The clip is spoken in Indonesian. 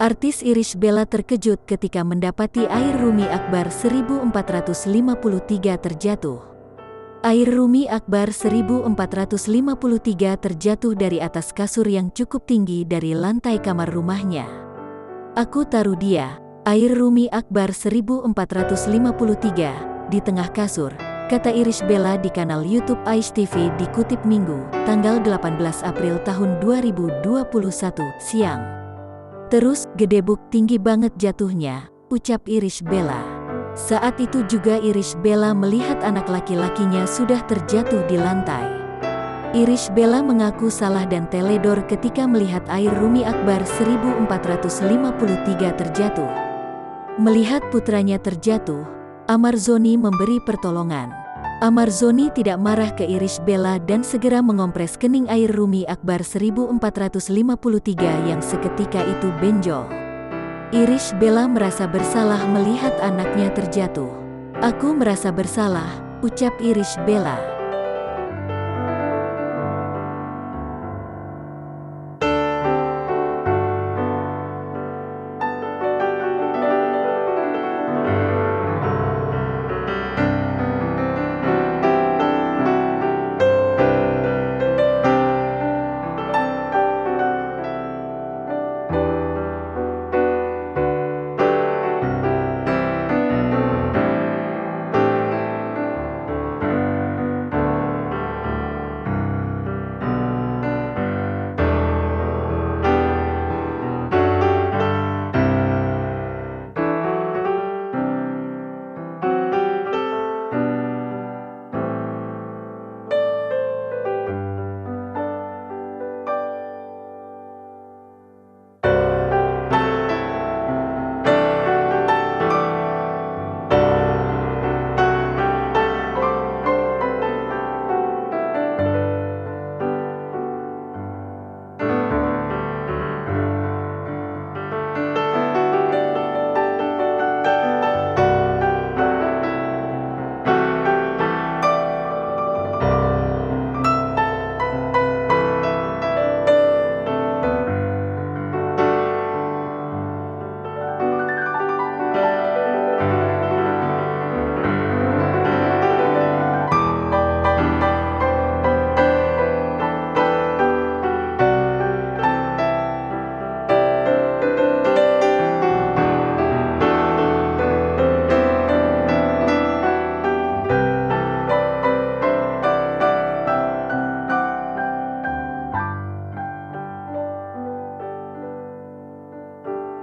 Artis Irish Bella terkejut ketika mendapati air Rumi Akbar 1453 terjatuh. Air Rumi Akbar 1453 terjatuh dari atas kasur yang cukup tinggi dari lantai kamar rumahnya. Aku taruh dia, air Rumi Akbar 1453, di tengah kasur, kata Irish Bella di kanal YouTube Aish TV dikutip Minggu, tanggal 18 April tahun 2021, siang. Terus, gedebuk tinggi banget jatuhnya, ucap Irish Bella. Saat itu juga Irish Bella melihat anak laki-lakinya sudah terjatuh di lantai. Irish Bella mengaku salah dan teledor ketika melihat air Rumi Akbar 1453 terjatuh. Melihat putranya terjatuh, Amarzoni memberi pertolongan. Amarzoni tidak marah ke Irish Bella dan segera mengompres kening air Rumi Akbar 1453 yang seketika itu benjol. Irish Bella merasa bersalah melihat anaknya terjatuh. Aku merasa bersalah, ucap Irish Bella.